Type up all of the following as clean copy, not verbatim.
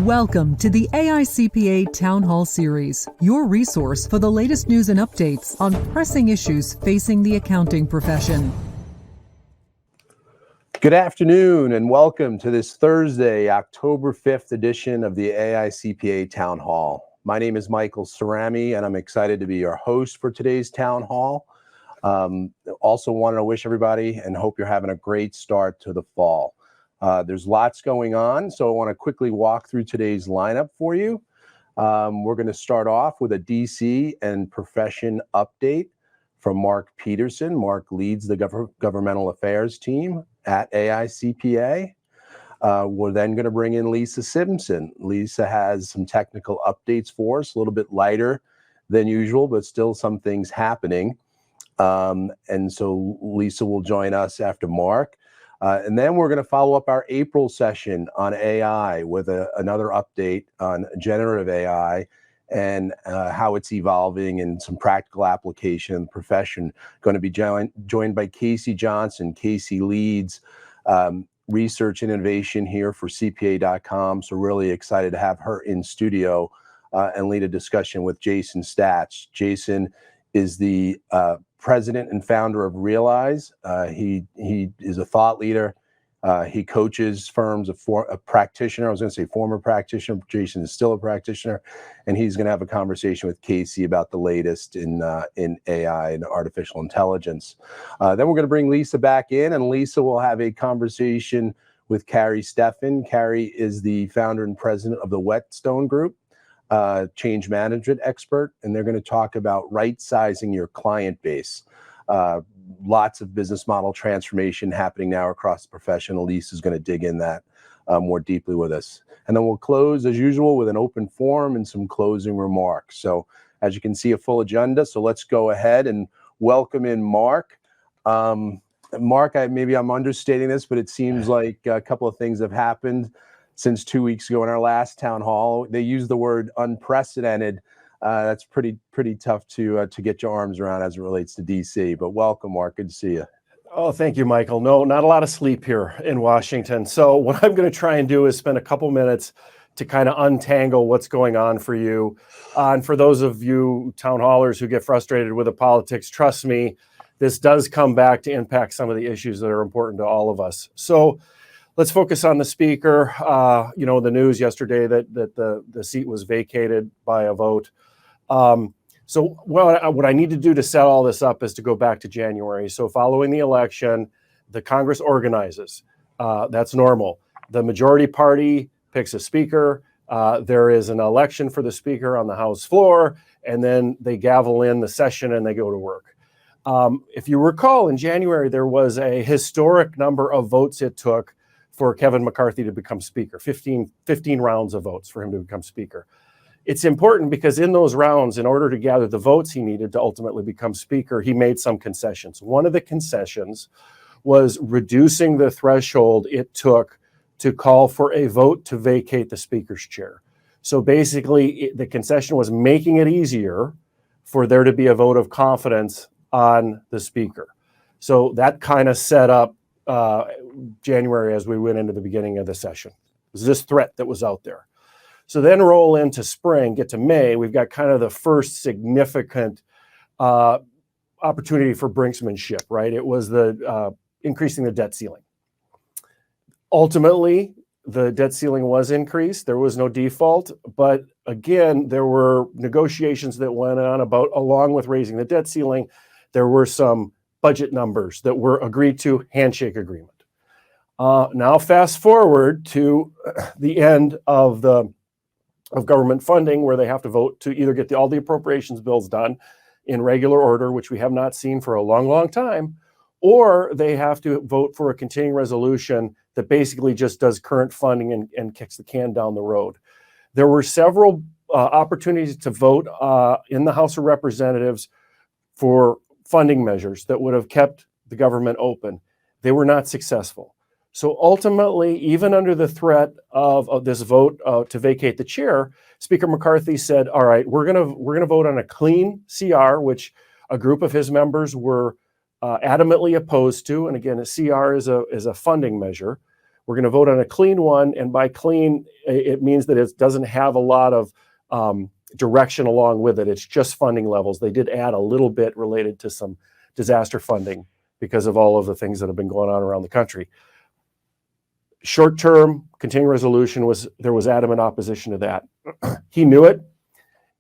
Welcome to the AICPA Town Hall Series, your resource for the latest news and updates on pressing issues facing the accounting profession. Good afternoon and welcome to this Thursday, October 5th edition of the AICPA Town Hall. My name is Michael Cerami and I'm excited to be your host for today's Town Hall. Also wanted to wish everybody and hope you're having a great start to the fall. There's lots going on, so I want to quickly walk through today's lineup for you. We're going to start off with a DC and profession update from Mark Peterson. Mark leads the governmental affairs team at AICPA. We're then going to bring in Lisa Simpson. Lisa has some technical updates for us, a little bit lighter than usual, but still some things happening. And so Lisa will join us after Mark. And then we're going to follow up our April session on AI with another update on generative AI and how it's evolving and some practical application in the profession. Going to be joined by Casey Johnson. Casey leads research and innovation here for CPA.com. So really excited to have her in studio and lead a discussion with Jason Statz. Jason is the president and founder of Realize. He is a thought leader. He coaches firms, a practitioner. I was going to say former practitioner. Jason is still a practitioner, and he's going to have a conversation with Casey about the latest in AI and artificial intelligence. Then we're going to bring Lisa back in, and Lisa will have a conversation with Carrie Steffen. Carrie is the founder and president of the Whetstone Group. Change management expert, and they're going to talk about right-sizing your client base. Lots of business model transformation happening now across the profession. Elise is going to dig in that more deeply with us. And then we'll close, as usual, with an open forum and some closing remarks. So as you can see, a full agenda. So let's go ahead and welcome in Mark. Mark, maybe I'm understating this, but it seems like a couple of things have happened since 2 weeks ago in our last town hall. They used the word unprecedented. That's pretty tough to get your arms around as it relates to DC. But welcome, Mark. Good to see you. Oh, thank you, Michael. No, not a lot of sleep here in Washington. So what I'm going to try and do is spend a couple minutes to kind of untangle what's going on for you. And for those of you town hallers who get frustrated with the politics, trust me, this does come back to impact some of the issues that are important to all of us. So let's focus on the speaker. The news yesterday that the seat was vacated by a vote. So what I need to do to set all this up is to go back to January. So following the election, the Congress organizes. That's normal. The majority party picks a speaker. There is an election for the speaker on the House floor, and then they gavel in the session and they go to work. If you recall, in January, there was a historic number of votes it took for Kevin McCarthy to become speaker, 15 rounds of votes for him to become speaker. It's important because in those rounds, in order to gather the votes he needed to ultimately become speaker, he made some concessions. One of the concessions was reducing the threshold it took to call for a vote to vacate the speaker's chair. So basically, the concession was making it easier for there to be a vote of confidence on the speaker. So that kind of set up January as we went into the beginning of the session. It was this threat that was out there. So then roll into spring, get to May, we've got kind of the first significant opportunity for brinksmanship, right? It was the increasing the debt ceiling. Ultimately, the debt ceiling was increased. There was no default, but again, there were negotiations that went on about, along with raising the debt ceiling, there were some budget numbers that were agreed to, handshake agreement. Now fast forward to the end of government funding, where they have to vote to either get all the appropriations bills done in regular order, which we have not seen for a long time, or they have to vote for a continuing resolution that basically just does current funding and kicks the can down the road. There were several opportunities to vote in the House of Representatives for funding measures that would have kept the government open. They were not successful. So ultimately, even under the threat of this vote to vacate the chair, Speaker McCarthy said, all right, we're gonna vote on a clean CR, which a group of his members were adamantly opposed to. And again, a CR is a funding measure. We're going to vote on a clean one. And by clean, it means that it doesn't have a lot of direction along with it. It's just funding levels. They did add a little bit related to some disaster funding because of all of the things that have been going on around the country. Short-term continuing resolution there was adamant opposition to that. He knew it.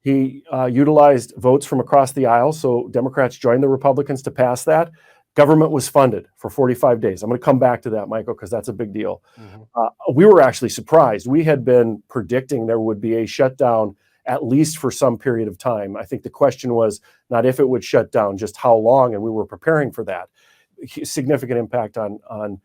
He utilized votes from across the aisle, so Democrats joined the Republicans to pass that. Government was funded for 45 days. I'm going to come back to that, Michael, because that's a big deal. We were actually surprised. We had been predicting there would be a shutdown at least for some period of time. I think the question was not if it would shut down, just how long, and we were preparing for that. Significant impact on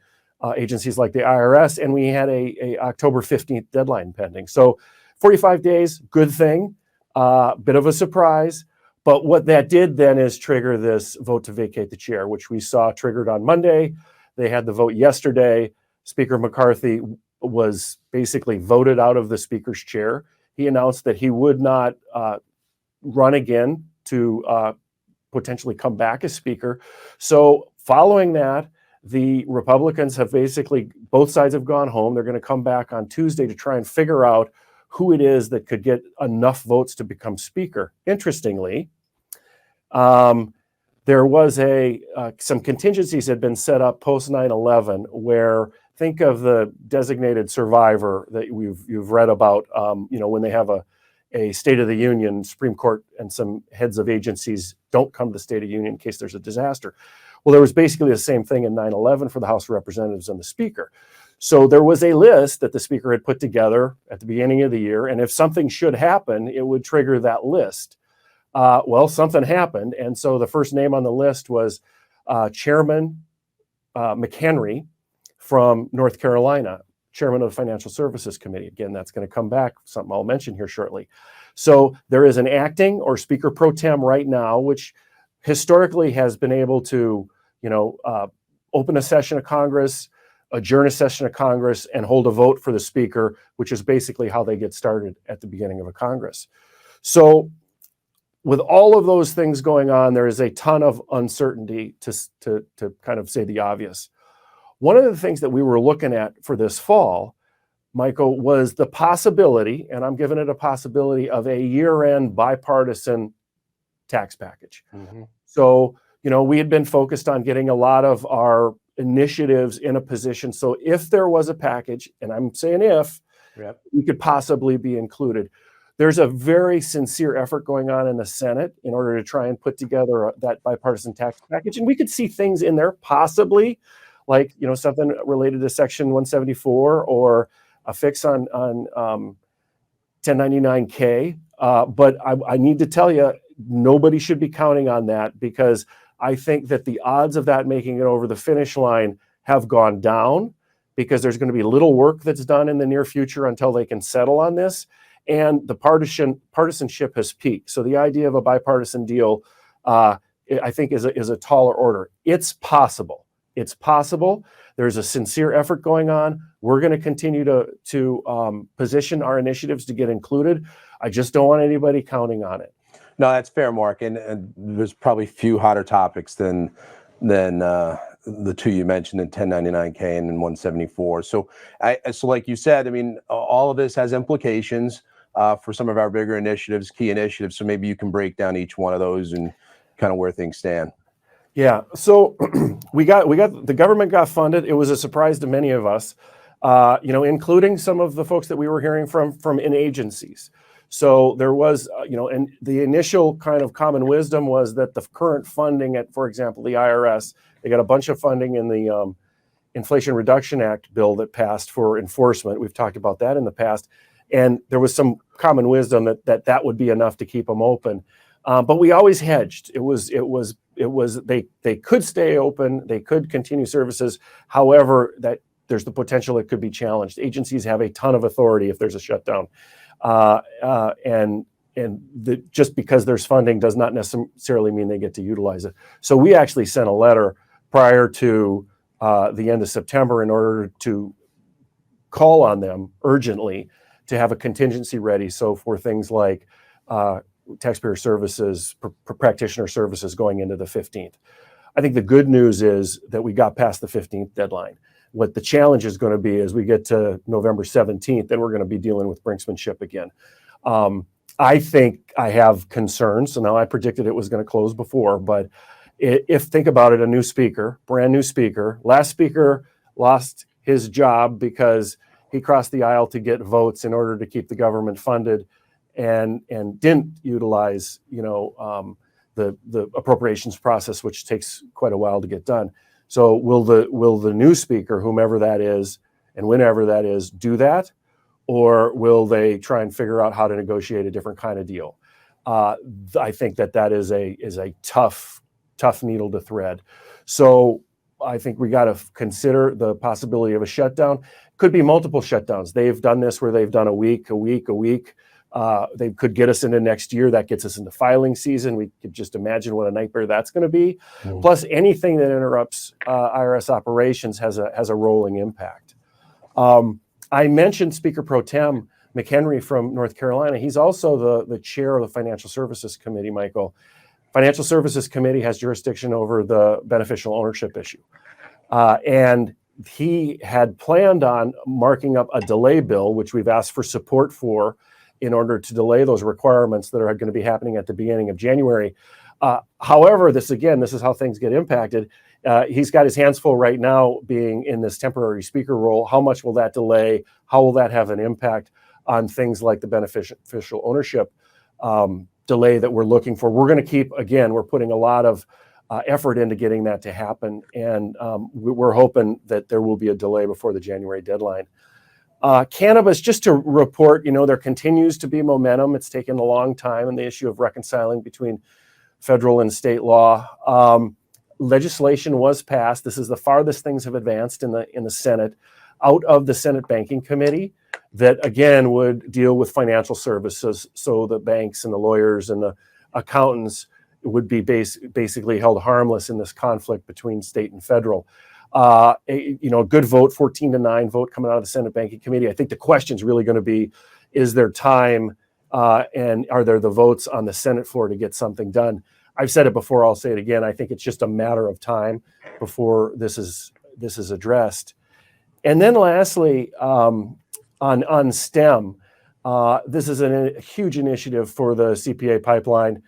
agencies like the IRS, and we had a October 15th deadline pending. So 45 days, good thing, bit of a surprise. But what that did then is trigger this vote to vacate the chair, which we saw triggered on Monday. They had the vote yesterday. Speaker McCarthy was basically voted out of the speaker's chair. He announced that he would not run again to potentially come back as speaker. So following that, the Republicans have basically, both sides have gone home. They're going to come back on Tuesday to try and figure out who it is that could get enough votes to become speaker. Interestingly, there was some contingencies had been set up post 9/11 where, think of the designated survivor that you've read about, when they have a State of the Union, Supreme Court and some heads of agencies don't come to the State of the Union in case there's a disaster. Well, there was basically the same thing in 9/11 for the House of Representatives and the Speaker. So there was a list that the Speaker had put together at the beginning of the year, and if something should happen, it would trigger that list. Well, something happened, and so the first name on the list was Chairman McHenry from North Carolina, Chairman of the Financial Services Committee. Again, that's going to come back, something I'll mention here shortly. So there is an acting or Speaker pro tem right now, which historically has been able to, open a session of Congress, adjourn a session of Congress, and hold a vote for the Speaker, which is basically how they get started at the beginning of a Congress. So with all of those things going on, there is a ton of uncertainty to kind of say the obvious. One of the things that we were looking at for this fall, Michael, was the possibility, and I'm giving it a possibility, of a year-end bipartisan tax package. So, we had been focused on getting a lot of our initiatives in a position. So if there was a package, and I'm saying if, we could possibly be included. There's a very sincere effort going on in the Senate in order to try and put together that bipartisan tax package. And we could see things in there possibly like, something related to Section 174 or a fix on 1099K. But I need to tell you, nobody should be counting on that, because I think that the odds of that making it over the finish line have gone down, because there's going to be little work that's done in the near future until they can settle on this. And the partisanship has peaked. So the idea of a bipartisan deal, I think, is a taller order. It's possible. It's possible. There's a sincere effort going on. We're going to continue to position our initiatives to get included. I just don't want anybody counting on it. No, that's fair, Mark. And there's probably few hotter topics than the two you mentioned, in 1099K and in 174. So like you said, all of this has implications for some of our bigger initiatives, key initiatives. So maybe you can break down each one of those and kind of where things stand. Yeah. So the government got funded. It was a surprise to many of us, including some of the folks that we were hearing from in agencies. So there was, and the initial kind of common wisdom was that the current funding at, for example, the IRS, they got a bunch of funding in the Inflation Reduction Act bill that passed for enforcement. We've talked about that in the past. And there was some common wisdom that would be enough to keep them open. But we always hedged. They could stay open. They could continue services. However, that there's the potential it could be challenged. Agencies have a ton of authority if there's a shutdown. Just because there's funding does not necessarily mean they get to utilize it. So we actually sent a letter prior to the end of September in order to call on them urgently to have a contingency ready. So for things like taxpayer services, practitioner services going into the 15th. I think the good news is that we got past the 15th deadline. What the challenge is going to be as we get to November 17th, then we're going to be dealing with brinksmanship again. I think I have concerns. So now I predicted it was going to close before, but if think about it, a new speaker, brand new speaker, last speaker lost his job because he crossed the aisle to get votes in order to keep the government funded, and didn't utilize, the appropriations process, which takes quite a while to get done. So will the new speaker, whomever that is and whenever that is, do that, or will they try and figure out how to negotiate a different kind of deal? I think that is a tough needle to thread. So I think we got to consider the possibility of a shutdown. Could be multiple shutdowns. They've done this where they've done a week. They could get us into next year. That gets us into filing season. We could just imagine what a nightmare that's going to be. Plus, anything that interrupts IRS operations has a rolling impact. I mentioned Speaker Pro Tem McHenry from North Carolina. He's also the chair of the Financial Services Committee, Michael. Financial Services Committee has jurisdiction over the beneficial ownership issue. And he had planned on marking up a delay bill, which we've asked for support for, in order to delay those requirements that are going to be happening at the beginning of January. However, this is how things get impacted. He's got his hands full right now being in this temporary speaker role. How much will that delay? How will that have an impact on things like the beneficial ownership delay that we're looking for? We're going to keep, again, we're putting a lot of effort into getting that to happen. And we're hoping that there will be a delay before the January deadline. Cannabis, just to report, there continues to be momentum. It's taken a long time in the issue of reconciling between federal and state law. Legislation was passed. This is the farthest things have advanced in the Senate, out of the Senate Banking Committee, that again would deal with financial services. So the banks and the lawyers and the accountants would be basically held harmless in this conflict between state and federal. A good vote, 14-9 vote coming out of the Senate Banking Committee. I think the question is really going to be, is there time and are there the votes on the Senate floor to get something done? I've said it before, I'll say it again. I think it's just a matter of time before this is addressed. And then lastly, on STEM, this is a huge initiative for the CPA pipeline,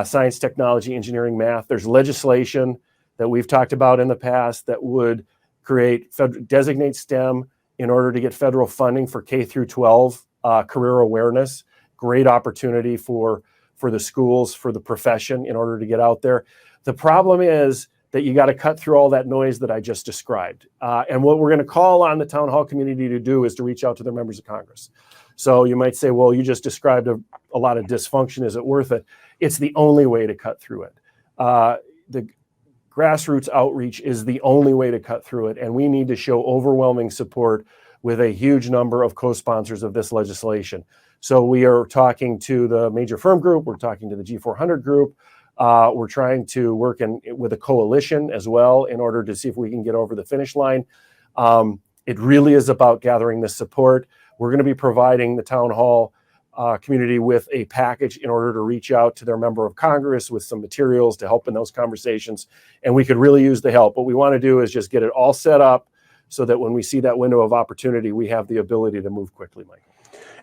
science, technology, engineering, math. There's legislation that we've talked about in the past that would designate STEM in order to get federal funding for K through 12 career awareness. Great opportunity for the schools, for the profession, in order to get out there. The problem is that you got to cut through all that noise that I just described. And what we're going to call on the town hall community to do is to reach out to their members of Congress. So you might say, well, you just described a lot of dysfunction. Is it worth it? It's the only way to cut through it. The grassroots outreach is the only way to cut through it. And we need to show overwhelming support with a huge number of co-sponsors of this legislation. So we are talking to the major firm group. We're talking to the G400 group. We're trying to work with a coalition as well in order to see if we can get over the finish line. It really is about gathering the support. We're going to be providing the town hall community with a package in order to reach out to their member of Congress with some materials to help in those conversations. And we could really use the help. What we want to do is just get it all set up so that when we see that window of opportunity, we have the ability to move quickly, Mike.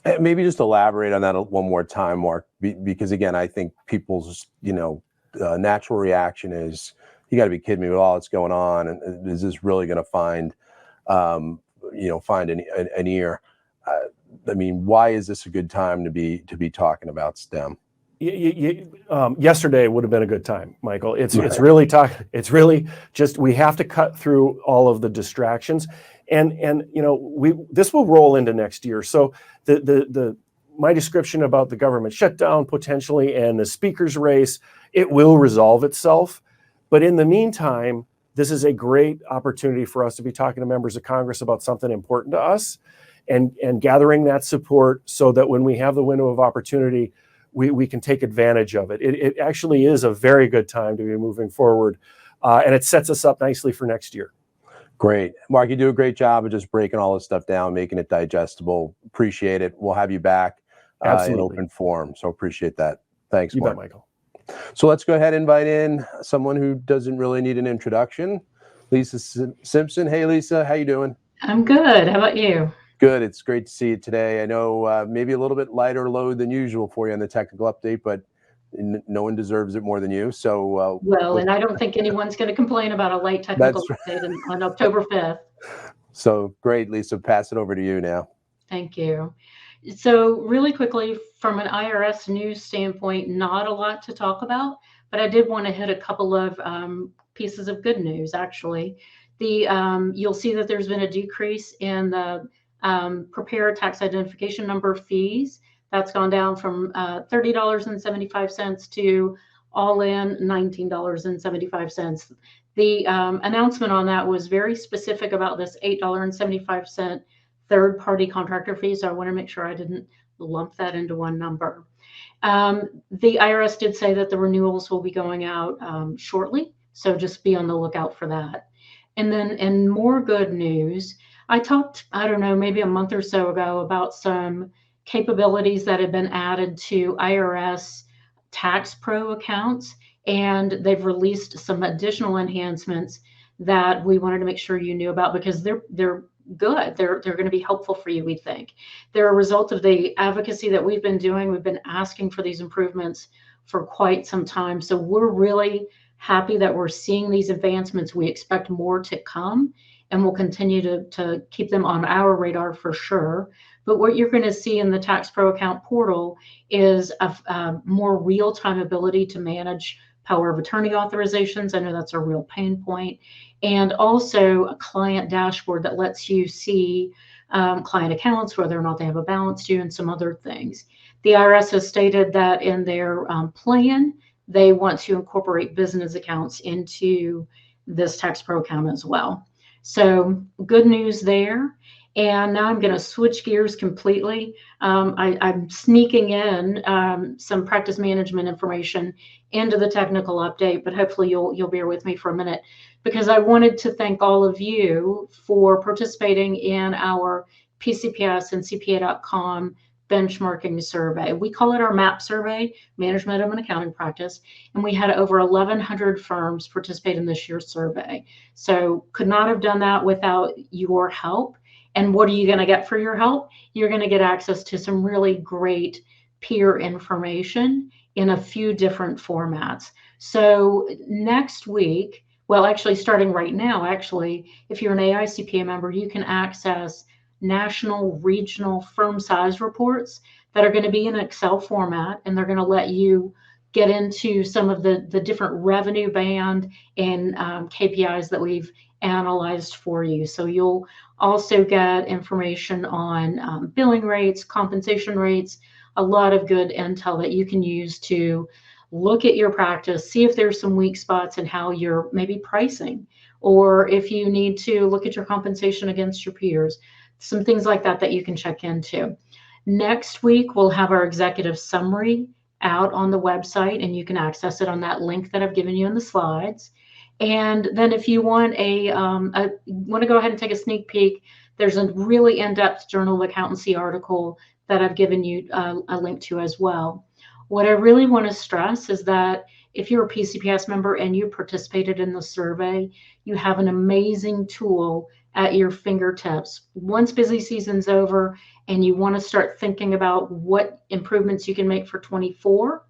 And maybe just elaborate on that one more time, Mark, because again, I think people's, natural reaction is, you got to be kidding me with all that's going on. And is this really going to find an ear? Why is this a good time to be talking about STEM? Yesterday would have been a good time, Michael. It's really just, we have to cut through all of the distractions, and this will roll into next year. So my description about the government shutdown potentially and the speaker's race, it will resolve itself. But in the meantime, this is a great opportunity for us to be talking to members of Congress about something important to us, and gathering that support so that when we have the window of opportunity, we can take advantage of it. It actually is a very good time to be moving forward, and it sets us up nicely for next year. Great. Mark, you do a great job of just breaking all this stuff down, making it digestible. Appreciate it. We'll have you back in open forum. So appreciate that. Thanks, Mark. You bet, Michael. So let's go ahead and invite in someone who doesn't really need an introduction. Lisa Simpson. Hey, Lisa, how you doing? I'm good. How about you? Good. It's great to see you today. I know maybe a little bit lighter load than usual for you on the technical update, but no one deserves it more than you. So, Well, and I don't think anyone's going to complain about a late technical that's update on October 5th. so great, Lisa. Pass it over to you now. Thank you. So really quickly, from an IRS news standpoint, not a lot to talk about, but I did want to hit a couple of pieces of good news, actually. You'll see that there's been a decrease in the prepared tax identification number fees. That's gone down from $30.75 to all in $19.75. The announcement on that was very specific about this $8.75 third-party contractor fee, so I want to make sure I didn't lump that into one number. The IRS did say that the renewals will be going out shortly, so just be on the lookout for that. And then in more good news, I talked, I don't know, maybe a month or so ago about some capabilities that have been added to IRS Tax Pro accounts, and they've released some additional enhancements that we wanted to make sure you knew about because they're good. They're going to be helpful for you, we think. They're a result of the advocacy that we've been doing. We've been asking for these improvements for quite some time. So we're really happy that we're seeing these advancements. We expect more to come, and we'll continue to keep them on our radar for sure. But what you're going to see in the Tax Pro account portal is a more real-time ability to manage power of attorney authorizations. I know that's a real pain point. And also a client dashboard that lets you see client accounts, whether or not they have a balance due, and some other things. The IRS has stated that in their plan, they want to incorporate business accounts into this Tax Pro account as well. So good news there. And now I'm going to switch gears completely. I'm sneaking in some practice management information into the technical update, but hopefully you'll bear with me for a minute, because I wanted to thank all of you for participating in our PCPS and CPA.com benchmarking survey. We call it our MAP survey, Management of an Accounting Practice, and we had over 1,100 firms participate in this year's survey. So could not have done that without your help. And what are you going to get for your help? You're going to get access to some really great peer information in a few different formats. So next week, well, actually starting right now, actually, if you're an AICPA member, you can access national, regional firm size reports that are going to be in Excel format, and they're going to let you get into some of the different revenue band and KPIs that we've analyzed for you. So you'll also get information on billing rates, compensation rates, a lot of good intel that you can use to look at your practice, see if there's some weak spots in how you're maybe pricing, or if you need to look at your compensation against your peers, some things like that that you can check into. Next week, we'll have our executive summary out on the website, and you can access it on that link that I've given you in the slides. And then if you want want to go ahead and take a sneak peek, there's a really in-depth Journal of Accountancy article that I've given you a link to as well. What I really want to stress is that if you're a PCPS member and you participated in the survey, you have an amazing tool at your fingertips. Once busy season's over and you want to start thinking about what improvements you can make for 24,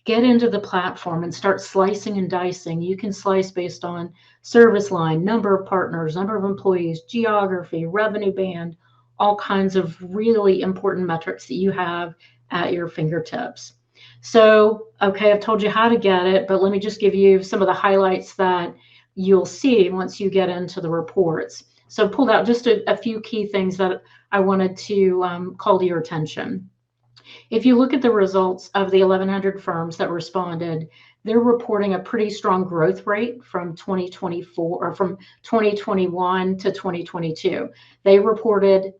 get into the platform and start slicing and dicing. You can slice based on service line, number of partners, number of employees, geography, revenue band, all kinds of really important metrics that you have at your fingertips. So, okay, I've told you how to get it, but let me just give you some of the highlights that you'll see once you get into the reports. So pulled out just a few key things that I wanted to call to your attention. If you look at the results of the 1,100 firms that responded, they're reporting a pretty strong growth rate from 2024 or from 2021 to 2022. They reported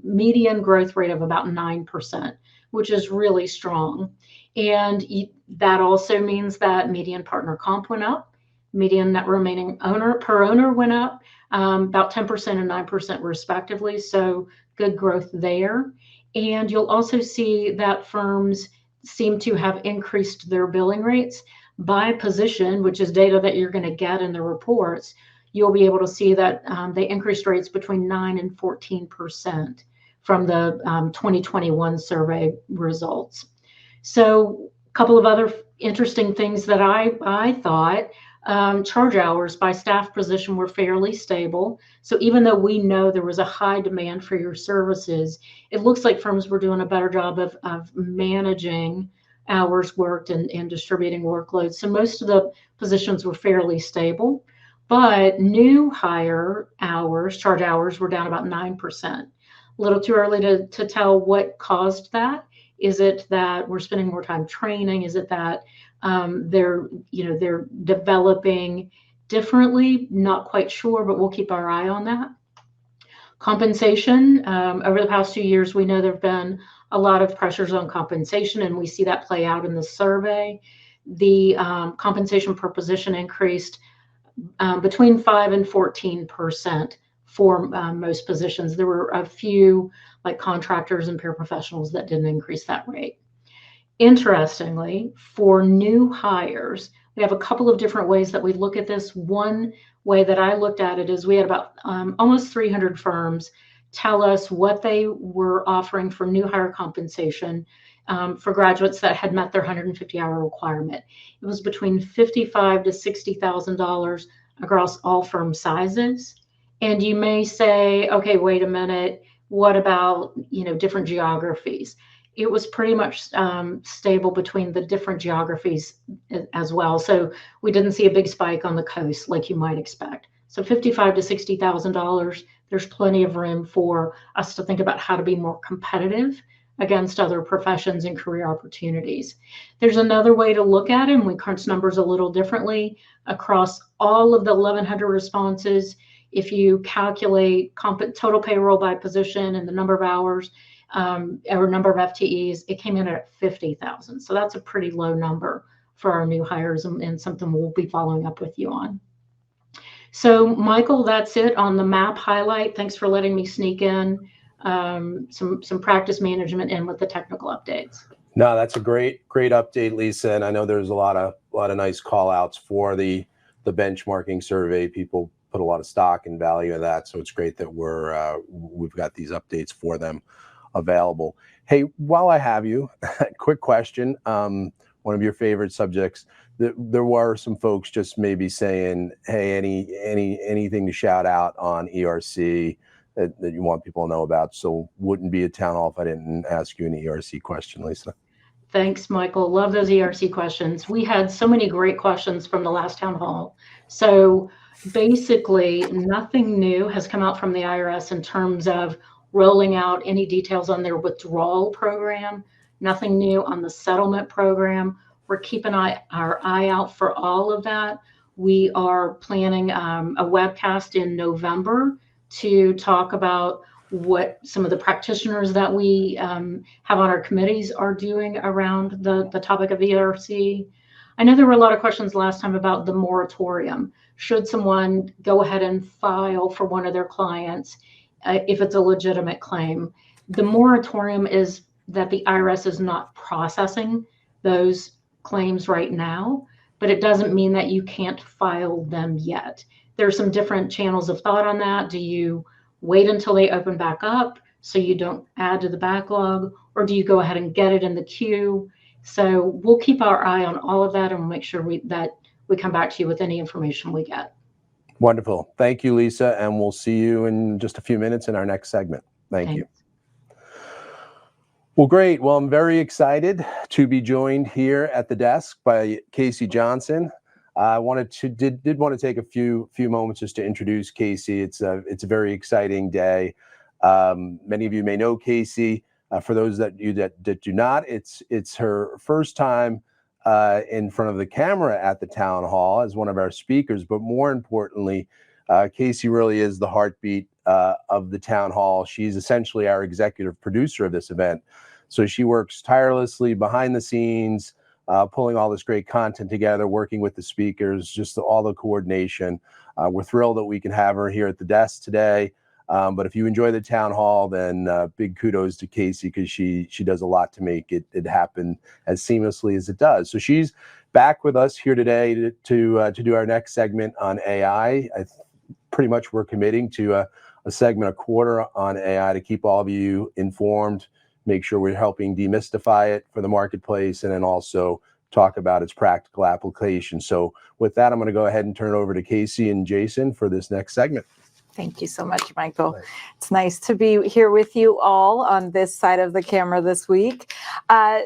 median growth rate of about 9%, which is really strong. And that also means that median partner comp went up, median net remaining owner per owner went up about 10% and 9% respectively. So good growth there. And you'll also see that firms seem to have increased their billing rates by position, which is data that you're going to get in the reports. you'll be able to see that they increased rates between 9 and 14% from the 2021 survey results. So a couple of other interesting things that I thought, charge hours by staff position were fairly stable. So even though we know there was a high demand for your services, it looks like firms were doing a better job of managing hours worked and distributing workloads. So most of the positions were fairly stable, but new hire hours, charge hours, were down about 9%. A little too early to tell what caused that. Is it that we're spending more time training? Is it that they're developing differently? Not quite sure, but we'll keep our eye on that. Compensation, over the past 2 years, we know there have been a lot of pressures on compensation, and we see that play out in the survey. The compensation per position increased between 5 and 14% for most positions. There were a few, like contractors and paraprofessionals, that didn't increase that rate. Interestingly, for new hires, we have a couple of different ways that we look at this. One way that I looked at it is we had about almost 300 firms tell us what they were offering for new hire compensation for graduates that had met their 150-hour requirement. It was between $55,000 to $60,000 across all firm sizes. And you may say, okay, wait a minute, what about different geographies? It was pretty much stable between the different geographies as well. So we didn't see a big spike on the coast like you might expect. So $55,000 to $60,000, there's plenty of room for us to think about how to be more competitive against other professions and career opportunities. There's another way to look at it, and we crunch numbers a little differently across all of the 1,100 responses. If you calculate total payroll by position and the number of hours or number of FTEs, it came in at 50,000. So that's a pretty low number for our new hires, and something we'll be following up with you on. So Michael, that's it on the map highlight. Thanks for letting me sneak in some practice management in with the technical updates. No, that's a great update, Lisa. And I know there's a lot of nice call outs for the benchmarking survey. People put a lot of stock and value in that. So it's great that we've got these updates for them available. Hey, while I have you, quick question. One of your favorite subjects. There were some folks just maybe saying, hey, anything to shout out on ERC that you want people to know about. So wouldn't be a town hall if I didn't ask you an ERC question, Lisa. Thanks, Michael. Love those ERC questions. We had so many great questions from the last town hall. So basically, nothing new has come out from the IRS in terms of rolling out any details on their withdrawal program. Nothing new on the settlement program. We're keeping our eye out for all of that. We are planning a webcast in November to talk about what some of the practitioners that we have on our committees are doing around the topic of ERC. I know there were a lot of questions last time about the moratorium. Should someone go ahead and file for one of their clients if it's a legitimate claim? The moratorium is that the IRS is not processing those claims right now, but it doesn't mean that you can't file them yet. There's some different channels of thought on that. Do you wait until they open back up so you don't add to the backlog, or do you go ahead and get it in the queue? So we'll keep our eye on all of that, and we'll make sure that we come back to you with any information we get. Wonderful. Thank you, Lisa, and we'll see you in just a few minutes in our next segment. Thank you. Well, great. Well, I'm very excited to be joined here at the desk by Casey Johnson. I did want to take a few moments just to introduce Casey. It's a very exciting day. Many of you may know Casey. For those that do not, it's her first time in front of the camera at the town hall as one of our speakers. But more importantly, Casey really is the heartbeat of the town hall. She's essentially our executive producer of this event. So she works tirelessly behind the scenes, pulling all this great content together, working with the speakers, just all the coordination. We're thrilled that we can have her here at the desk today. But if you enjoy the town hall, then big kudos to Casey, because she does a lot to make it happen as seamlessly as it does. So she's back with us here today to do our next segment on AI. pretty much we're committing to a segment a quarter on AI to keep all of you informed, make sure we're helping demystify it for the marketplace, and then also talk about its practical application. So with that, I'm going to go ahead and turn it over to Casey and Jason for this next segment. Thank you so much, Michael. It's nice to be here with you all on this side of the camera this week.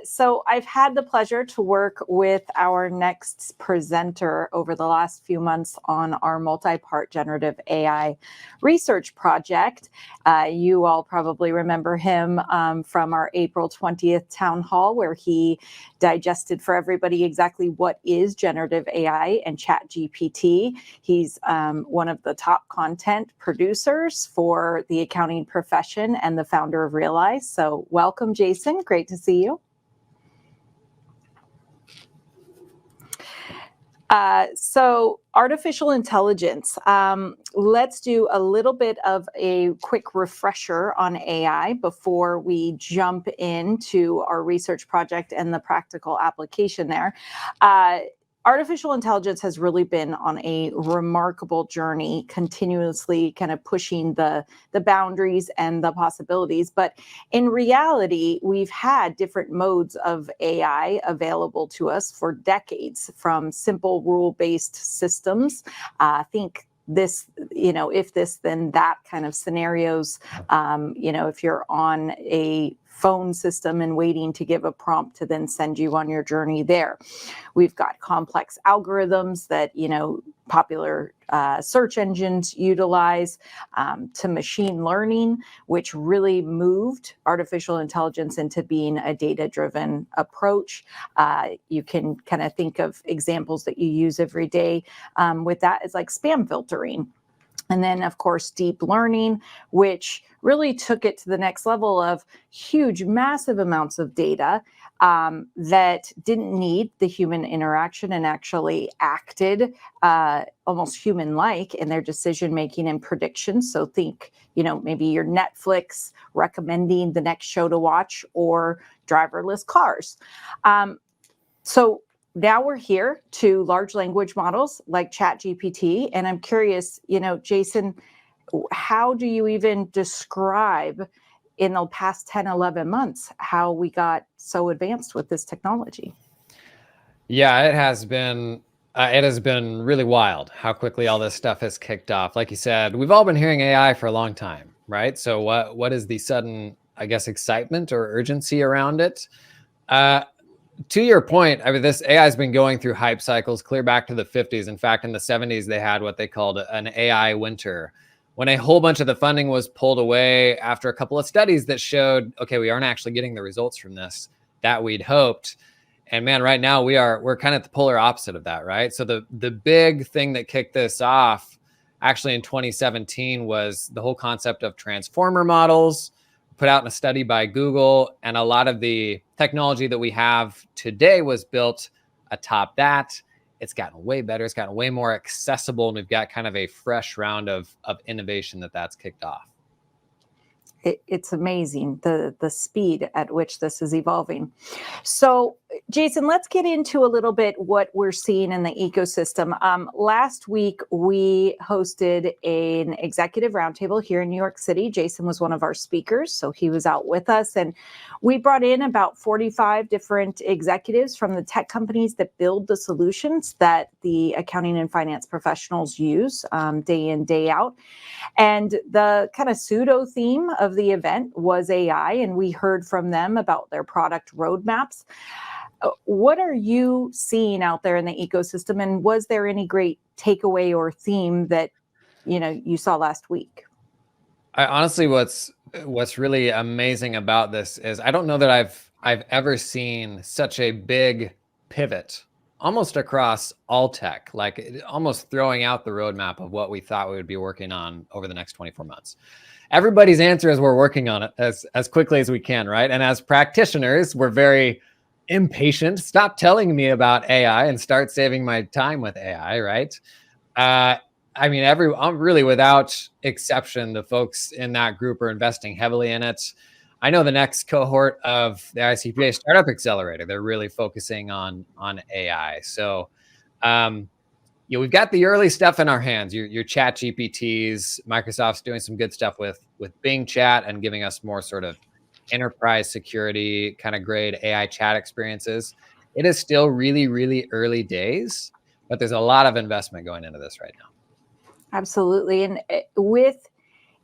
So I've had the pleasure to work with our next presenter over the last few months on our multi-part generative AI research project. You all probably remember him from our April 20th town hall, where he digested for everybody exactly what is generative AI and ChatGPT. He's one of the top content producers for the accounting profession and the founder of Realize. So welcome, Jason. Great to see you. So artificial intelligence. Let's do a little bit of a quick refresher on AI before we jump into our research project and the practical application there. Artificial intelligence has really been on a remarkable journey, continuously kind of pushing the boundaries and the possibilities. But in reality, we've had different modes of AI available to us for decades, from simple rule-based systems. Think this, if this, then that kind of scenarios. If you're on a phone system and waiting to give a prompt to then send you on your journey there. We've got complex algorithms that, popular search engines utilize, to machine learning, which really moved artificial intelligence into being a data-driven approach. You can kind of think of examples that you use every day with that is like spam filtering. And then, of course, deep learning, which really took it to the next level of huge, massive amounts of data that didn't need the human interaction and actually acted almost human-like in their decision-making and predictions. So think, maybe your Netflix recommending the next show to watch, or driverless cars. So now we're here to large language models like ChatGPT, and I'm curious, Jason, how do you even describe in the past 10, 11 months how we got so advanced with this technology? Yeah, it has been really wild how quickly all this stuff has kicked off. Like you said, we've all been hearing AI for a long time, right? So what is the sudden, I guess, excitement or urgency around it? To your point, I mean, this AI has been going through hype cycles clear back to the 50s. In fact, in the 70s, they had what they called an AI winter, when a whole bunch of the funding was pulled away after a couple of studies that showed, okay, we aren't actually getting the results from this that we'd hoped. And man, right now we're kind of at the polar opposite of that, right? So the big thing that kicked this off actually in 2017 was the whole concept of transformer models, put out in a study by Google, and a lot of the technology that we have today was built atop that. It's gotten way better. It's gotten way more accessible, and we've got kind of a fresh round of innovation that's kicked off. It's amazing the speed at which this is evolving. So, Jason, let's get into a little bit what we're seeing in the ecosystem. Last week, we hosted an executive roundtable here in New York City. Jason was one of our speakers, so he was out with us. And we brought in about 45 different executives from the tech companies that build the solutions that the accounting and finance professionals use day in, day out. And the kind of pseudo theme of the event was AI, and we heard from them about their product roadmaps. What are you seeing out there in the ecosystem, and was there any great takeaway or theme that you saw last week? Honestly, what's really amazing about this is I don't know that I've ever seen such a big pivot almost across all tech, like almost throwing out the roadmap of what we thought we would be working on over the next 24 months. Everybody's answer is we're working on it as quickly as we can, right? And as practitioners, we're very impatient. Stop telling me about AI and start saving my time with AI, right? I mean, really, without exception, the folks in that group are investing heavily in it. I know the next cohort of the AICPA Startup Accelerator, they're really focusing on AI. So we've got the early stuff in our hands. Your chat GPTs, Microsoft's doing some good stuff with Bing Chat and giving us more sort of enterprise security kind of grade AI chat experiences. It is still really, really early days, but there's a lot of investment going into this right now. Absolutely. And with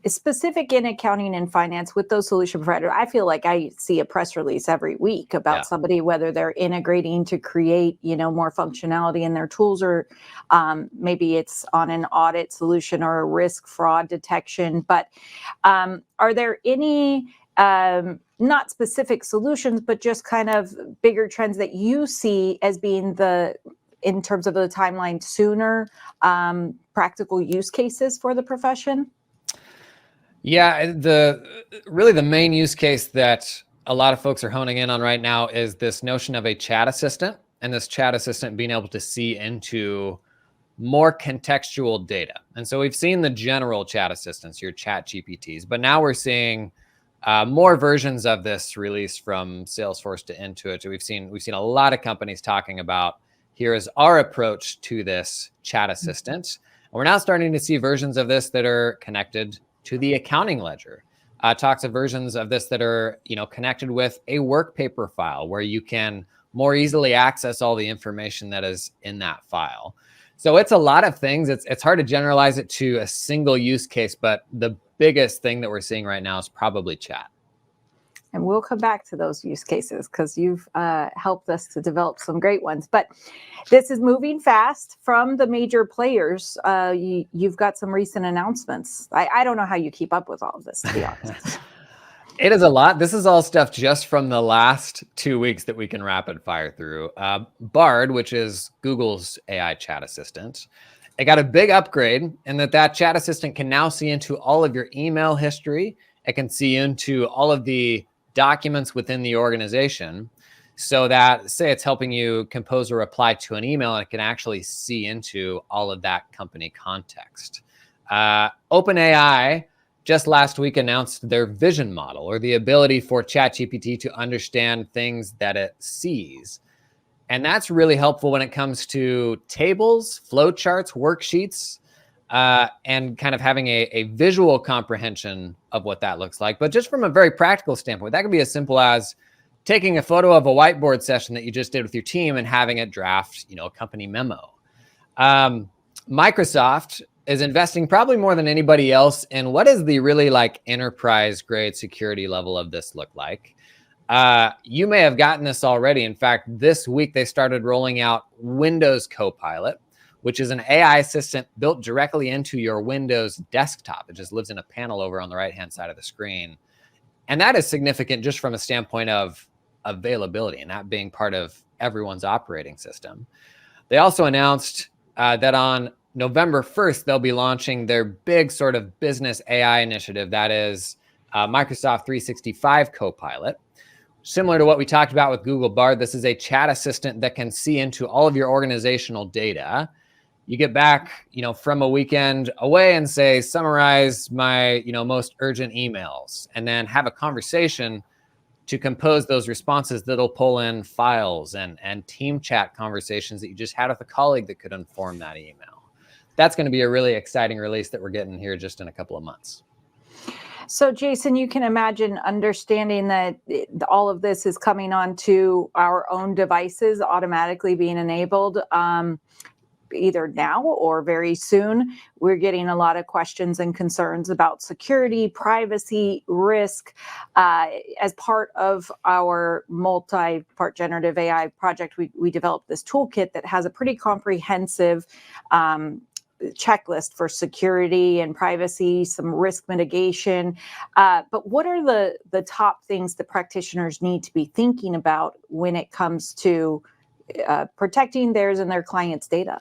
specific in accounting and finance with those solution providers, I feel like I see a press release every week about somebody, whether they're integrating to create, more functionality in their tools, or maybe it's on an audit solution or a risk fraud detection. But are there any not specific solutions, but just kind of bigger trends that you see as being in terms of the timeline sooner, practical use cases for the profession? Yeah, the main use case that a lot of folks are honing in on right now is this notion of a chat assistant, and this chat assistant being able to see into more contextual data. And so we've seen the general chat assistants, your chat GPTs, but now we're seeing more versions of this released from Salesforce to Intuit. So we've seen a lot of companies talking about, here is our approach to this chat assistant. And we're now starting to see versions of this that are connected to the accounting ledger. Talks of versions of this that are, connected with a work paper file where you can more easily access all the information that is in that file. So it's a lot of things. It's hard to generalize it to a single use case, but the biggest thing that we're seeing right now is probably chat. And we'll come back to those use cases because you've helped us to develop some great ones. But this is moving fast from the major players. You've got some recent announcements. I don't know how you keep up with all of this, to be honest. It is a lot. This is all stuff just from the last 2 weeks that we can rapid fire through. Bard, which is Google's AI chat assistant, it got a big upgrade in that chat assistant can now see into all of your email history. It can see into all of the documents within the organization, so that, say it's helping you compose a reply to an email, and it can actually see into all of that company context. OpenAI just last week announced their vision model, or the ability for ChatGPT to understand things that it sees. And that's really helpful when it comes to tables, flowcharts, worksheets, and kind of having a visual comprehension of what that looks like. But just from a very practical standpoint, that could be as simple as taking a photo of a whiteboard session that you just did with your team and having it draft, a company memo. Microsoft is investing probably more than anybody else in what is the really enterprise grade security level of this look like. You may have gotten this already. In fact, this week they started rolling out Windows Copilot, which is an AI assistant built directly into your Windows desktop. It just lives in a panel over on the right-hand side of the screen. And that is significant just from a standpoint of availability and that being part of everyone's operating system. They also announced that on November 1st, they'll be launching their big sort of business AI initiative. That is Microsoft 365 Copilot. Similar to what we talked about with Google Bard, this is a chat assistant that can see into all of your organizational data. You get back, from a weekend away and say, summarize my, most urgent emails, and then have a conversation to compose those responses that'll pull in files and team chat conversations that you just had with a colleague that could inform that email. That's going to be a really exciting release that we're getting here just in a couple of months. So, Jason, you can imagine understanding that all of this is coming onto our own devices, automatically being enabled, either now or very soon. We're getting a lot of questions and concerns about security, privacy, risk. As part of our multi-part generative AI project, we developed this toolkit that has a pretty comprehensive checklist for security and privacy, some risk mitigation. But what are the top things that practitioners need to be thinking about when it comes to protecting theirs and their clients' data?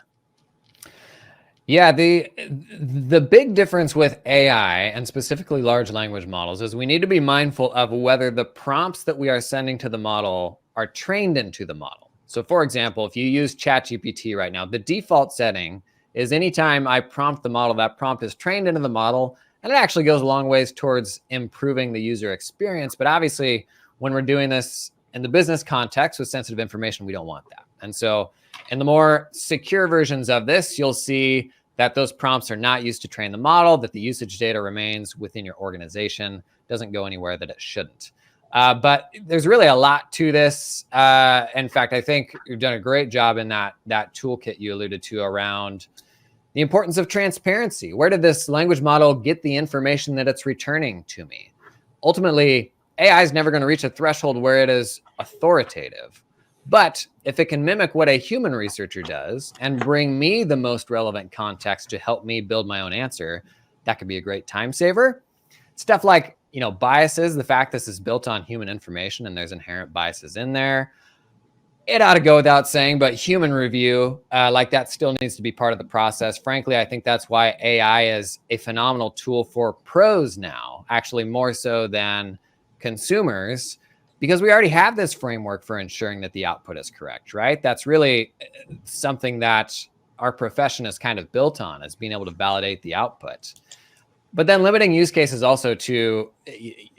Yeah, the big difference with AI and specifically large language models is we need to be mindful of whether the prompts that we are sending to the model are trained into the model. So for example, if you use ChatGPT right now, the default setting is anytime I prompt the model, that prompt is trained into the model, and it actually goes a long ways towards improving the user experience. But obviously, when we're doing this in the business context with sensitive information, we don't want that. And so in the more secure versions of this, you'll see that those prompts are not used to train the model, that the usage data remains within your organization, doesn't go anywhere that it shouldn't. But there's really a lot to this. In fact, I think you've done a great job in that toolkit you alluded to around the importance of transparency. Where did this language model get the information that it's returning to me? Ultimately, AI is never going to reach a threshold where it is authoritative. But if it can mimic what a human researcher does and bring me the most relevant context to help me build my own answer, that could be a great time saver. Stuff like, biases, the fact this is built on human information and there's inherent biases in there. It ought to go without saying, but human review, like that still needs to be part of the process. Frankly, I think that's why AI is a phenomenal tool for pros now, actually more so than consumers, because we already have this framework for ensuring that the output is correct, right? That's really something that our profession is kind of built on, is being able to validate the output. But then limiting use cases also to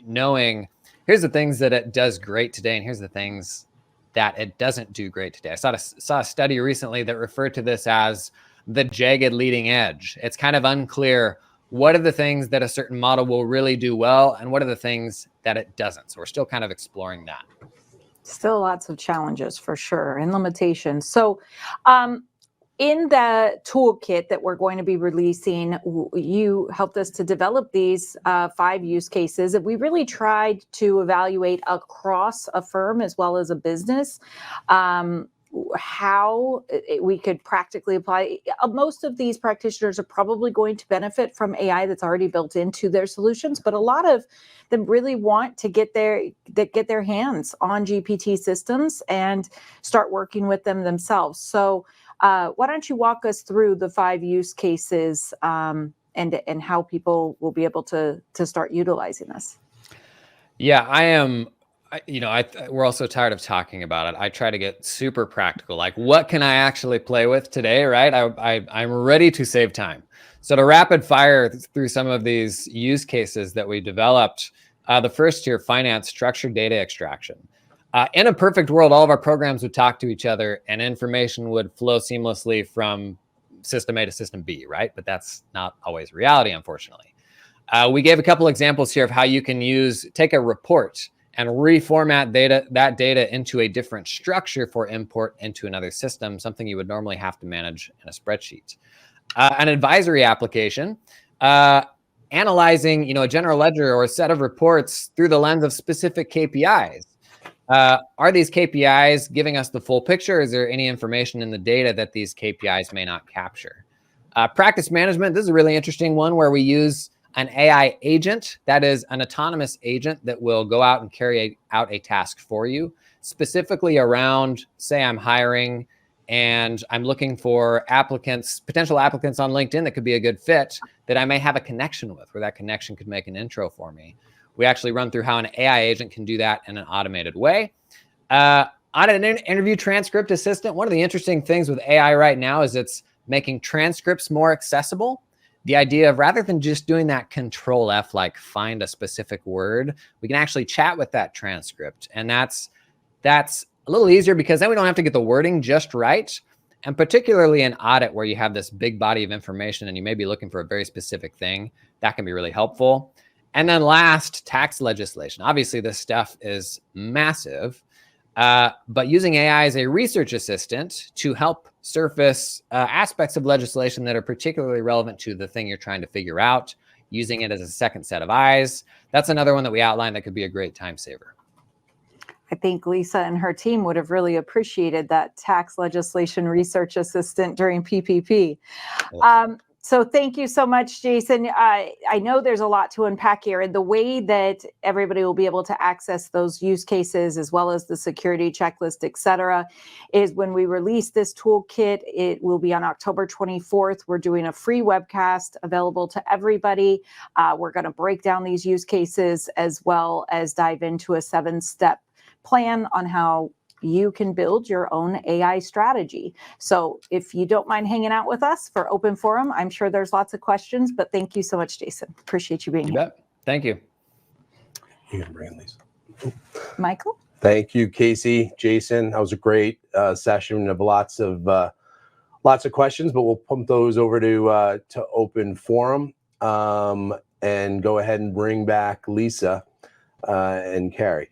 knowing, here's the things that it does great today, and here's the things that it doesn't do great today. I saw a study recently that referred to this as the jagged leading edge. It's kind of unclear what are the things that a certain model will really do well and what are the things that it doesn't. So we're still kind of exploring that. Still lots of challenges for sure and limitations. So in the toolkit that we're going to be releasing, you helped us to develop these 5 use cases. We really tried to evaluate across a firm as well as a business how we could practically apply. Most of these practitioners are probably going to benefit from AI that's already built into their solutions, but a lot of them really want to get their hands on GPT systems and start working with them themselves. So why don't you walk us through the 5 use cases and how people will be able to start utilizing this? Yeah, we're also tired of talking about it. I try to get super practical. Like, what can I actually play with today, right? I'm ready to save time. So to rapid fire through some of these use cases that we developed, the first here, finance structured data extraction. In a perfect world, all of our programs would talk to each other and information would flow seamlessly from system A to system B, right? But that's not always reality, unfortunately. We gave a couple examples here of how you can take a report and reformat that data into a different structure for import into another system, something you would normally have to manage in a spreadsheet. An advisory application, analyzing a general ledger or a set of reports through the lens of specific KPIs. Are these KPIs giving us the full picture? Is there any information in the data that these KPIs may not capture? Practice management, this is a really interesting one where we use an AI agent, that is an autonomous agent that will go out and carry out a task for you, specifically around, say I'm hiring and I'm looking for potential applicants on LinkedIn that could be a good fit that I may have a connection with, where that connection could make an intro for me. We actually run through how an AI agent can do that in an automated way. On an interview transcript assistant, one of the interesting things with AI right now is it's making transcripts more accessible. The idea of, rather than just doing that Control F, like find a specific word, we can actually chat with that transcript. And that's a little easier because then we don't have to get the wording just right. And particularly in audit, where you have this big body of information and you may be looking for a very specific thing, that can be really helpful. And then last, tax legislation. Obviously, this stuff is massive, but using AI as a research assistant to help surface aspects of legislation that are particularly relevant to the thing you're trying to figure out, using it as a second set of eyes. That's another one that we outlined that could be a great time saver. I think Lisa and her team would have really appreciated that tax legislation research assistant during PPP. So thank you so much, Jason. I know there's a lot to unpack here, and the way that everybody will be able to access those use cases as well as the security checklist, et cetera, is when we release this toolkit. It will be on October 24th. We're doing a free webcast available to everybody. We're going to break down these use cases as well as dive into a 7-step plan on how you can build your own AI strategy. So if you don't mind hanging out with us for open forum, I'm sure there's lots of questions, but thank you so much, Jason. Appreciate you being here. Bet. Thank you. You can bring in Lisa. Michael? Thank you, Casey, Jason. That was a great session of lots of questions, but we'll pump those over to open forum and go ahead and bring back Lisa and Carrie.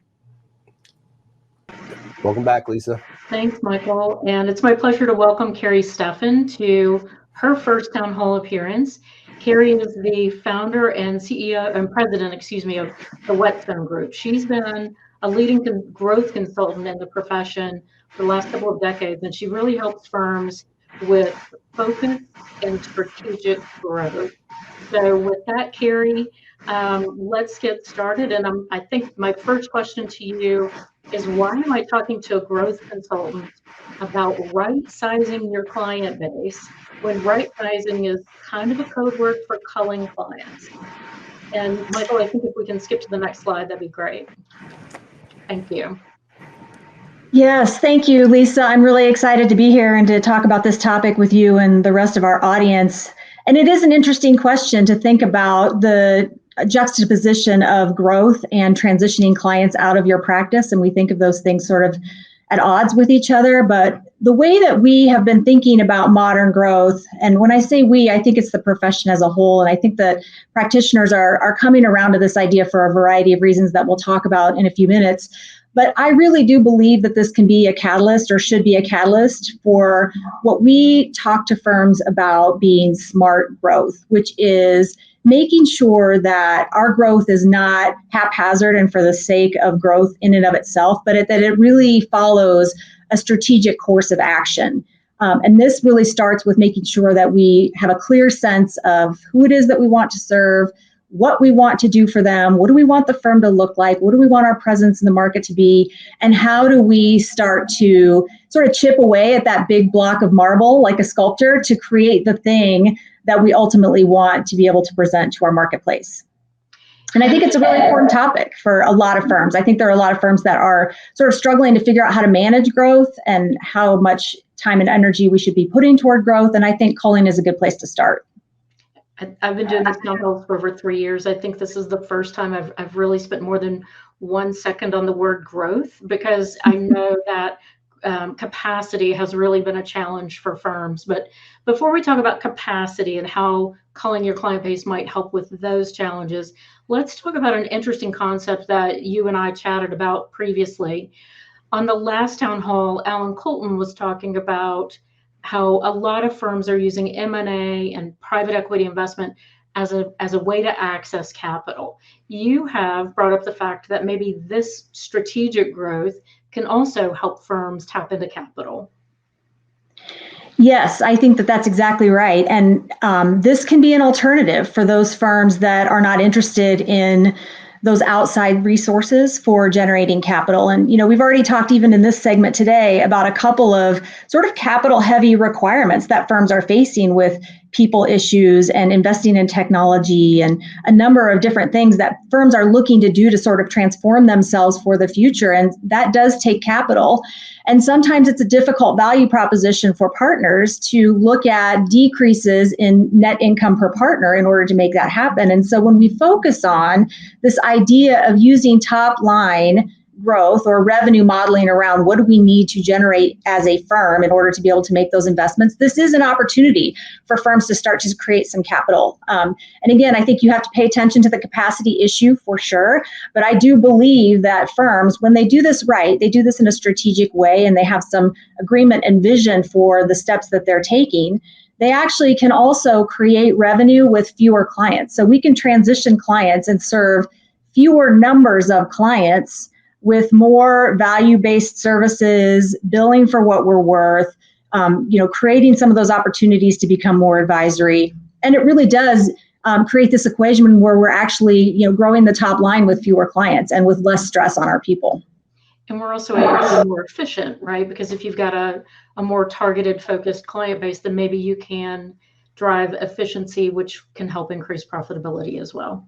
Welcome back, Lisa. Thanks, Michael. And it's my pleasure to welcome Carrie Steffen to her first town hall appearance. Carrie is the founder and CEO and president, of the Whetstone Group. She's been a leading growth consultant in the profession for the last couple of decades, and she really helps firms with focus and strategic growth. So with that, Carrie, let's get started. And I think my first question to you is, why am I talking to a growth consultant about right-sizing your client base when right-sizing is kind of a code word for culling clients? And Michael, I think if we can skip to the next slide, that'd be great. Thank you. Yes, thank you, Lisa. I'm really excited to be here and to talk about this topic with you and the rest of our audience. And it is an interesting question to think about the juxtaposition of growth and transitioning clients out of your practice. And we think of those things sort of at odds with each other. But the way that we have been thinking about modern growth, and when I say we, I think it's the profession as a whole. And I think that practitioners are coming around to this idea for a variety of reasons that we'll talk about in a few minutes. But I really do believe that this can be a catalyst, or should be a catalyst, for what we talk to firms about being smart growth, which is making sure that our growth is not haphazard and for the sake of growth in and of itself, but that it really follows a strategic course of action. And this really starts with making sure that we have a clear sense of who it is that we want to serve, what we want to do for them, what do we want the firm to look like, what do we want our presence in the market to be, and how do we start to sort of chip away at that big block of marble like a sculptor to create the thing that we ultimately want to be able to present to our marketplace. And I think it's a really important topic for a lot of firms. I think there are a lot of firms that are sort of struggling to figure out how to manage growth and how much time and energy we should be putting toward growth. And I think culling is a good place to start. I've been doing this town hall for over 3 years. I think this is the first time I've really spent more than 1 second on the word growth, because I know that capacity has really been a challenge for firms. But before we talk about capacity and how culling your client base might help with those challenges, let's talk about an interesting concept that you and I chatted about previously. On the last town hall, Alan Colton was talking about how a lot of firms are using M&A and private equity investment as a way to access capital. You have brought up the fact that maybe this strategic growth can also help firms tap into capital. Yes, I think that that's exactly right. And this can be an alternative for those firms that are not interested in those outside resources for generating capital. And, we've already talked even in this segment today about a couple of sort of capital heavy requirements that firms are facing with people issues and investing in technology and a number of different things that firms are looking to do to sort of transform themselves for the future. And that does take capital. And sometimes it's a difficult value proposition for partners to look at decreases in net income per partner in order to make that happen. And so when we focus on this idea of using top line growth or revenue modeling around what do we need to generate as a firm in order to be able to make those investments, this is an opportunity for firms to start to create some capital. And again, I think you have to pay attention to the capacity issue for sure, but I do believe that firms, when they do this right, they do this in a strategic way and they have some agreement and vision for the steps that they're taking, they actually can also create revenue with fewer clients. So we can transition clients and serve fewer numbers of clients with more value-based services, billing for what we're worth, creating some of those opportunities to become more advisory. And it really does create this equation where we're actually, growing the top line with fewer clients and with less stress on our people. And we're also able to be more efficient, right? Because if you've got a more targeted, focused client base, then maybe you can drive efficiency, which can help increase profitability as well.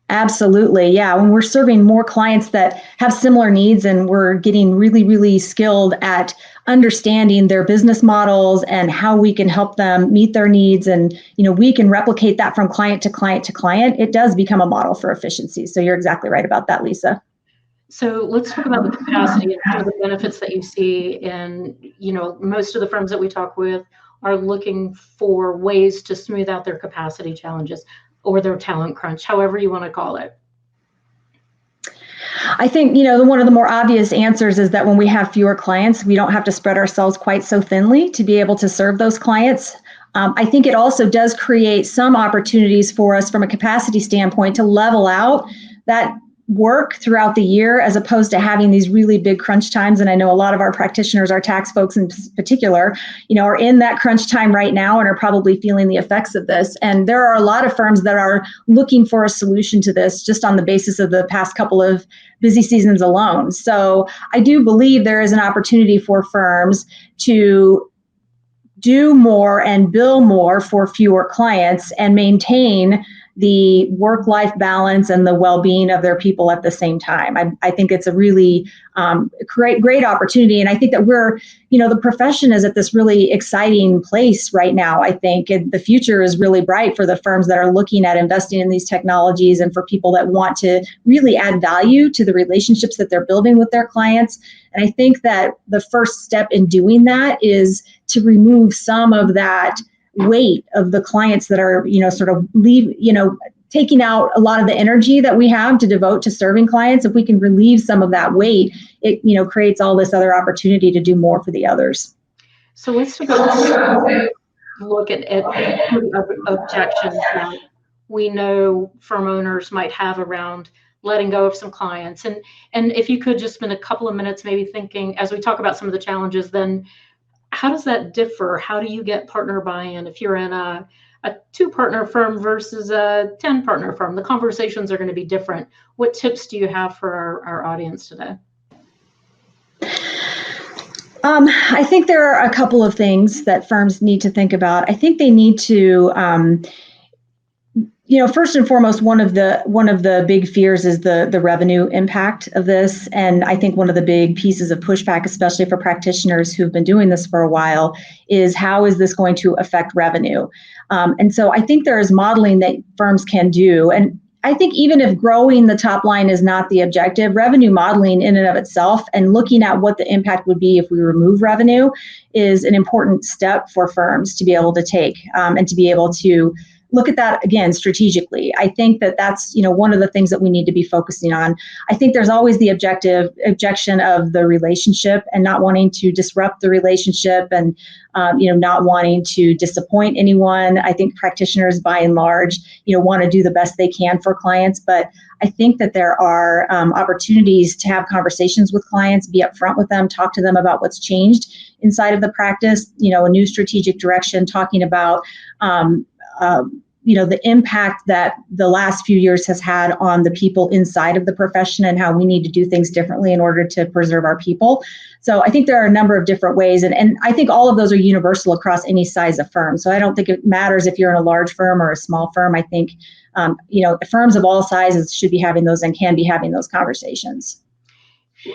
Absolutely. Yeah. When we're serving more clients that have similar needs and we're getting really, really skilled at understanding their business models and how we can help them meet their needs, and we can replicate that from client to client to client, it does become a model for efficiency. So you're exactly right about that, Lisa. So let's talk about the capacity and some of the benefits that you see. And, most of the firms that we talk with are looking for ways to smooth out their capacity challenges or their talent crunch, however you want to call it. I think, one of the more obvious answers is that when we have fewer clients, we don't have to spread ourselves quite so thinly to be able to serve those clients. I think it also does create some opportunities for us from a capacity standpoint to level out that work throughout the year, as opposed to having these really big crunch times. And I know a lot of our practitioners, our tax folks in particular, are in that crunch time right now and are probably feeling the effects of this. And there are a lot of firms that are looking for a solution to this just on the basis of the past couple of busy seasons alone. So I do believe there is an opportunity for firms to do more and bill more for fewer clients and maintain the work-life balance and the well-being of their people at the same time. I think it's a really great opportunity. And I think that the profession is at this really exciting place right now. I think the future is really bright for the firms that are looking at investing in these technologies and for people that want to really add value to the relationships that they're building with their clients. And I think that the first step in doing that is to remove some of that weight of the clients that are, taking out a lot of the energy that we have to devote to serving clients. If we can relieve some of that weight, it, creates all this other opportunity to do more for the others. So let's look at objections that we know firm owners might have around letting go of some clients. And if you could just spend a couple of minutes maybe thinking, as we talk about some of the challenges, then how does that differ? How do you get partner buy-in if you're in a 2-partner firm versus a 10-partner firm? The conversations are going to be different. What tips do you have for our audience today? I think there are a couple of things that firms need to think about. I think they need to first and foremost, one of the big fears is the revenue impact of this. And I think one of the big pieces of pushback, especially for practitioners who've been doing this for a while, is how is this going to affect revenue? And so I think there is modeling that firms can do. And I think even if growing the top line is not the objective, revenue modeling in and of itself and looking at what the impact would be if we remove revenue is an important step for firms to be able to take and to be able to look at that again strategically. I think that that's one of the things that we need to be focusing on. I think there's always the objection of the relationship and not wanting to disrupt the relationship and not wanting to disappoint anyone. I think practitioners by and large want to do the best they can for clients, but I think that there are opportunities to have conversations with clients, be upfront with them, talk to them about what's changed inside of the practice, a new strategic direction, talking about the impact that the last few years has had on the people inside of the profession and how we need to do things differently in order to preserve our people. So I think there are a number of different ways. And I think all of those are universal across any size of firm. So I don't think it matters if you're in a large firm or a small firm. I think, firms of all sizes should be having those and can be having those conversations.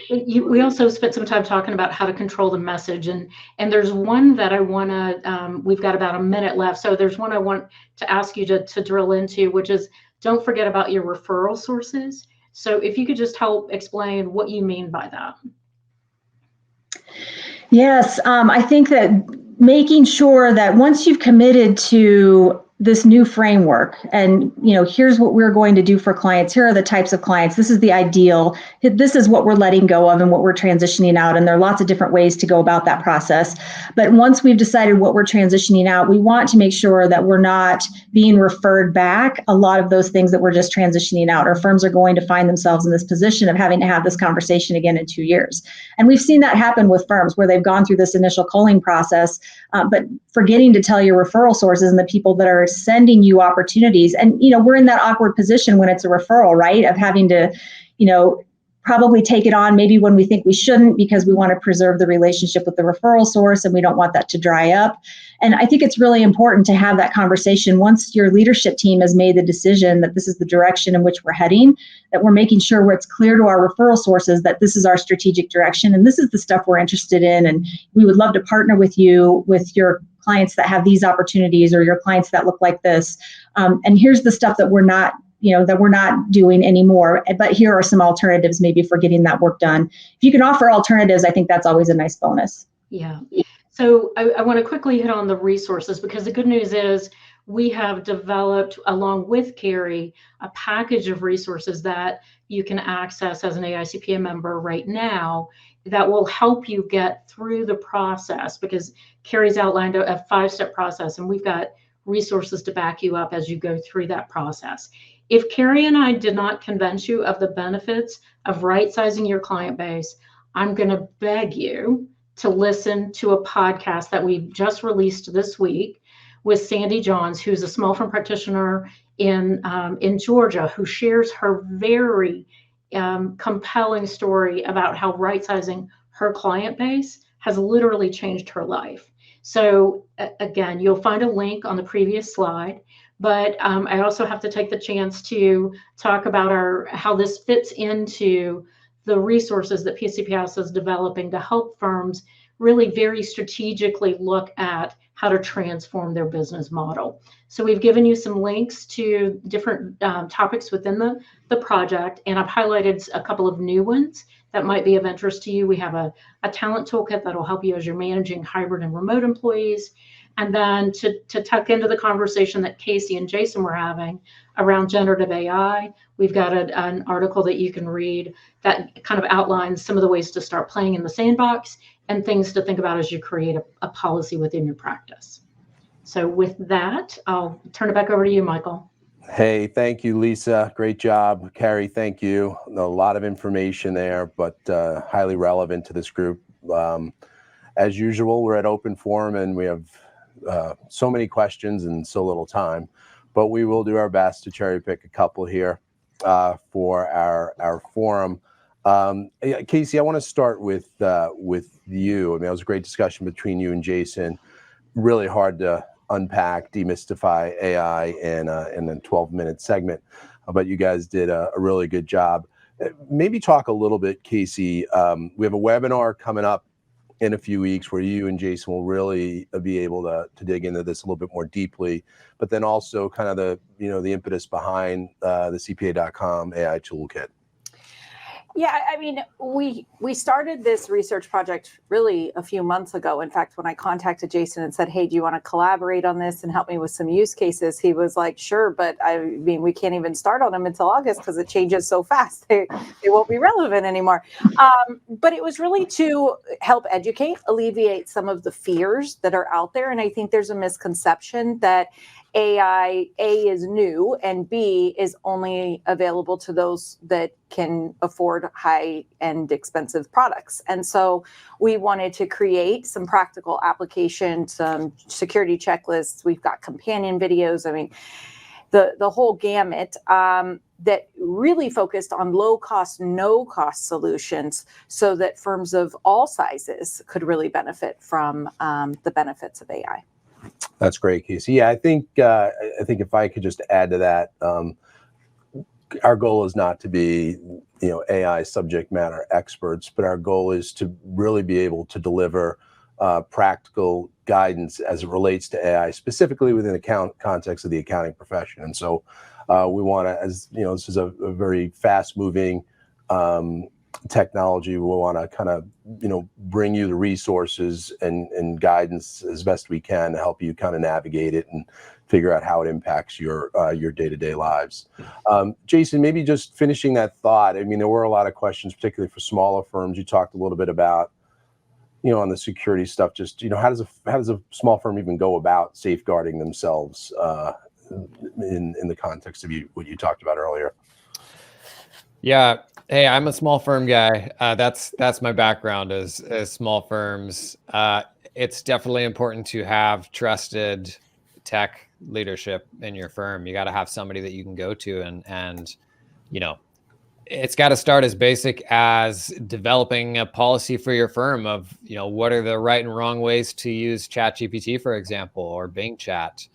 We also spent some time talking about how to control the message, and there's one that I want to, we've got about a minute left, so there's one I want to ask you to drill into, which is don't forget about your referral sources. So if you could just help explain what you mean by that. Yes, I think that making sure that once you've committed to this new framework and here's what we're going to do for clients, here are the types of clients, this is the ideal, this is what we're letting go of and what we're transitioning out, and there are lots of different ways to go about that process. But once we've decided what we're transitioning out, we want to make sure that we're not being referred back a lot of those things that we're just transitioning out, or firms are going to find themselves in this position of having to have this conversation again in 2 years. And we've seen that happen with firms where they've gone through this initial culling process, but forgetting to tell your referral sources and the people that are sending you opportunities. And, we're in that awkward position when it's a referral, right? Of having to, probably take it on maybe when we think we shouldn't because we want to preserve the relationship with the referral source and we don't want that to dry up. And I think it's really important to have that conversation once your leadership team has made the decision that this is the direction in which we're heading, that we're making sure where it's clear to our referral sources that this is our strategic direction and this is the stuff we're interested in. And we would love to partner with you with your clients that have these opportunities or your clients that look like this. And here's the stuff that we're not that we're not doing anymore. But here are some alternatives maybe for getting that work done. If you can offer alternatives, I think that's always a nice bonus. Yeah. So I want to quickly hit on the resources, because the good news is we have developed, along with Carrie, a package of resources that you can access as an AICPA member right now that will help you get through the process, because Carrie's outlined a 5-step process, and we've got resources to back you up as you go through that process. If Carrie and I did not convince you of the benefits of right-sizing your client base, I'm going to beg you to listen to a podcast that we just released this week with Sandy Johns, who's a small firm practitioner in Georgia, who shares her very compelling story about how right-sizing her client base has literally changed her life. So again, you'll find a link on the previous slide, but I also have to take the chance to talk about how this fits into the resources that PCP House is developing to help firms really very strategically look at how to transform their business model. So we've given you some links to different topics within the project, and I've highlighted a couple of new ones that might be of interest to you. We have a talent toolkit that'll help you as you're managing hybrid and remote employees. And then to tuck into the conversation that Casey and Jason were having around generative AI, we've got an article that you can read that kind of outlines some of the ways to start playing in the sandbox and things to think about as you create a policy within your practice. So with that, I'll turn it back over to you, Michael. Hey, thank you, Lisa. Great job. Carrie, thank you. A lot of information there, but highly relevant to this group. As usual, we're at open forum and we have so many questions and so little time, but we will do our best to cherry pick a couple here for our forum. Casey, I want to start with you. I mean, it was a great discussion between you and Jason. Really hard to unpack, demystify AI in a 12-minute segment, but you guys did a really good job. Maybe talk a little bit, Casey. We have a webinar coming up in a few weeks where you and Jason will really be able to dig into this a little bit more deeply, but then also kind of the impetus behind the CPA.com AI toolkit. Yeah, I mean, we started this research project really a few months ago. In fact, when I contacted Jason and said, hey, do you want to collaborate on this and help me with some use cases? He was like, sure, but I mean, we can't even start on them until August because it changes so fast. They won't be relevant anymore. But it was really to help educate, alleviate some of the fears that are out there. And I think there's a misconception that AI, A, is new, and B, is only available to those that can afford high-end expensive products. And so we wanted to create some practical applications, some security checklists. We've got companion videos. I mean, the whole gamut that really focused on low-cost, no-cost solutions so that firms of all sizes could really benefit from the benefits of AI. That's great, Casey. Yeah, I think if I could just add to that, our goal is not to be, AI subject matter experts, but our goal is to really be able to deliver practical guidance as it relates to AI, specifically within the context of the accounting profession. And so we want to, as this is a very fast-moving technology. We want to kind of, bring you the resources and guidance as best we can to help you kind of navigate it and figure out how it impacts your day-to-day lives. Jason, maybe just finishing that thought. I mean, there were a lot of questions, particularly for smaller firms. You talked a little bit about, on the security stuff. Just how does a small firm even go about safeguarding themselves in the context of what you talked about earlier? Yeah. Hey, I'm a small firm guy. That's my background is small firms. It's definitely important to have trusted tech leadership in your firm. You got to have somebody that you can go to and it's got to start as basic as developing a policy for your firm of, what are the right and wrong ways to use ChatGPT, for example, or Bing Chat.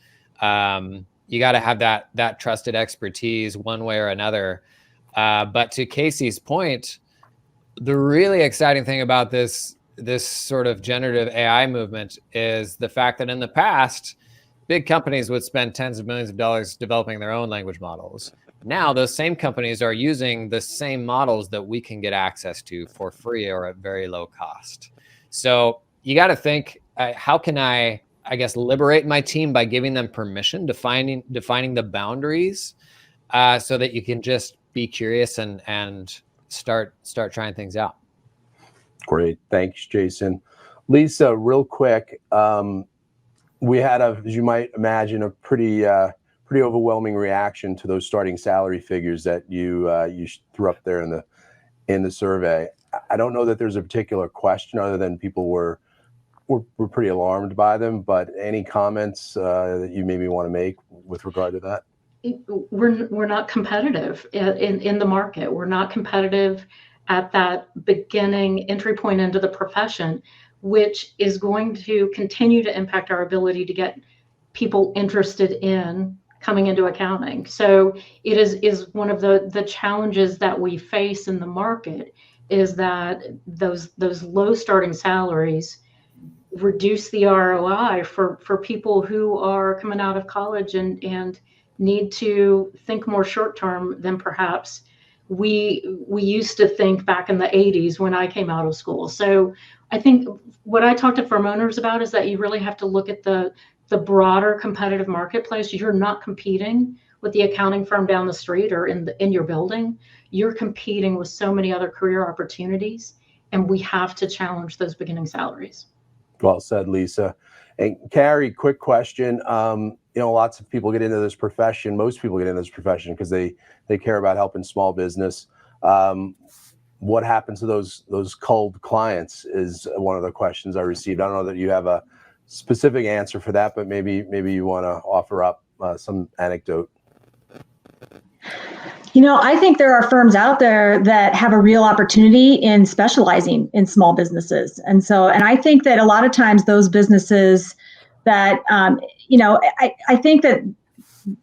You got to have that trusted expertise one way or another. But to Casey's point, the really exciting thing about this sort of generative AI movement is the fact that in the past, big companies would spend tens of millions of dollars developing their own language models. Now, those same companies are using the same models that we can get access to for free or at very low cost. So you got to think, how can I guess, liberate my team by giving them permission, defining the boundaries, so that you can just be curious and start trying things out. Great, thanks, Jason. Lisa, real quick, we had, as you might imagine, a pretty overwhelming reaction to those starting salary figures that you threw up there in the survey. I don't know that there's a particular question other than people were pretty alarmed by them, but any comments that you maybe want to make with regard to that? We're not competitive in the market. We're not competitive at that beginning entry point into the profession, which is going to continue to impact our ability to get people interested in coming into accounting. So it is one of the challenges that we face in the market, is that those low starting salaries reduce the ROI for people who are coming out of college and need to think more short term than perhaps we used to think back in the 80s when I came out of school. So I think what I talk to firm owners about is that you really have to look at the broader competitive marketplace. You're not competing with the accounting firm down the street or in your building. You're competing with so many other career opportunities, and we have to challenge those beginning salaries. Well said, Lisa. And Carrie, quick question. Lots of people get into this profession. Most people get into this profession because they care about helping small business. What happens to those cold clients is one of the questions I received. I don't know that you have a specific answer for that, but maybe you want to offer up some anecdote. I think there are firms out there that have a real opportunity in specializing in small businesses. And I think that a lot of times those businesses that, I think that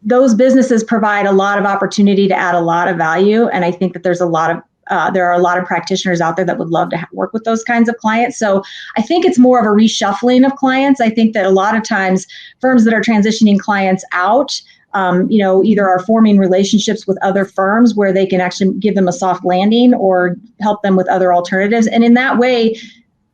those businesses provide a lot of opportunity to add a lot of value. And I think that there are a lot of practitioners out there that would love to work with those kinds of clients. So I think it's more of a reshuffling of clients. I think that a lot of times firms that are transitioning clients out, either are forming relationships with other firms where they can actually give them a soft landing or help them with other alternatives. And in that way,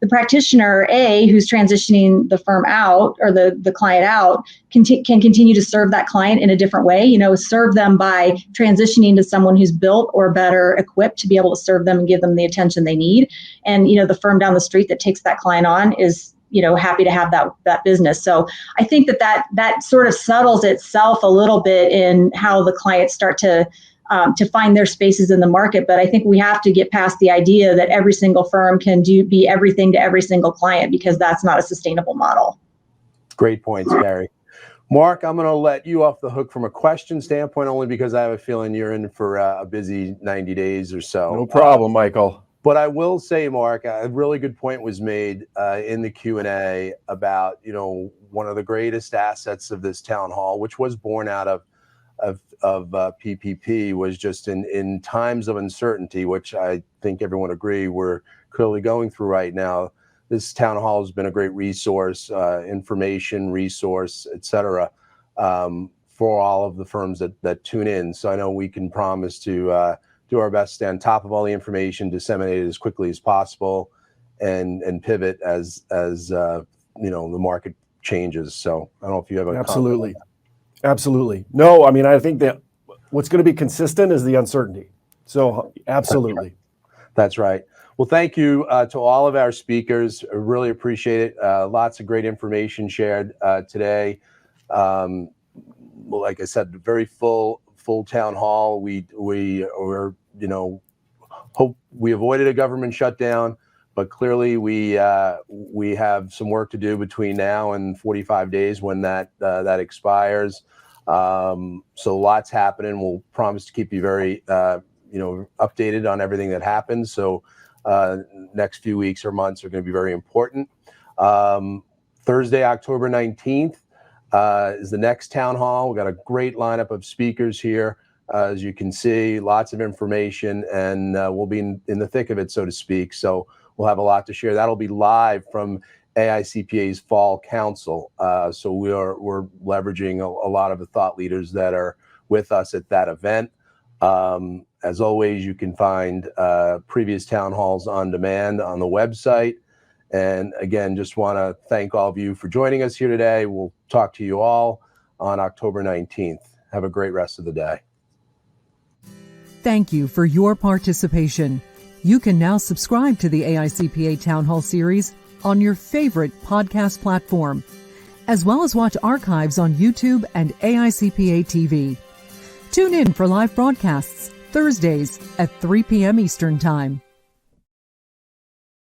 the practitioner, who's transitioning the firm out or the client out, can continue to serve that client in a different way, serve them by transitioning to someone who's built or better equipped to be able to serve them and give them the attention they need. And, the firm down the street that takes that client on is happy to have that business. So I think that sort of settles itself a little bit in how the clients start to find their spaces in the market. But I think we have to get past the idea that every single firm can be everything to every single client, because that's not a sustainable model. Great points, Gary. Mark, I'm going to let you off the hook from a question standpoint, only because I have a feeling you're in for a busy 90 days or so. No problem, Michael. But I will say, Mark, a really good point was made in the Q&A about, one of the greatest assets of this town hall, which was born out of PPP, was just in times of uncertainty, which I think everyone agree we're clearly going through right now. This town hall has been a great resource, information resource, et cetera, for all of the firms that tune in. So I know we can promise to do our best to stay on top of all the information, disseminate it as quickly as possible, and pivot as the market changes. So I don't know if you have a Absolutely. Absolutely. No, I mean, I think that what's going to be consistent is the uncertainty. So absolutely. That's right. Well, thank you to all of our speakers. I really appreciate it. Lots of great information shared today. Like I said, very full town hall. We hope we avoided a government shutdown, but clearly we have some work to do between now and 45 days when that expires. So lots happening. We'll promise to keep you very updated on everything that happens. So next few weeks or months are going to be very important. Thursday, October 19th is the next town hall. We've got a great lineup of speakers here. As you can see, lots of information, and we'll be in the thick of it, so to speak. So we'll have a lot to share. That'll be live from AICPA's Fall Council. So we're leveraging a lot of the thought leaders that are with us at that event. As always, you can find previous town halls on demand on the website. And again, just want to thank all of you for joining us here today. We'll talk to you all on October 19th. Have a great rest of the day. Thank you for your participation. You can now subscribe to the AICPA Town Hall series on your favorite podcast platform, as well as watch archives on YouTube and AICPA TV. Tune in for live broadcasts Thursdays at 3 p.m. Eastern Time.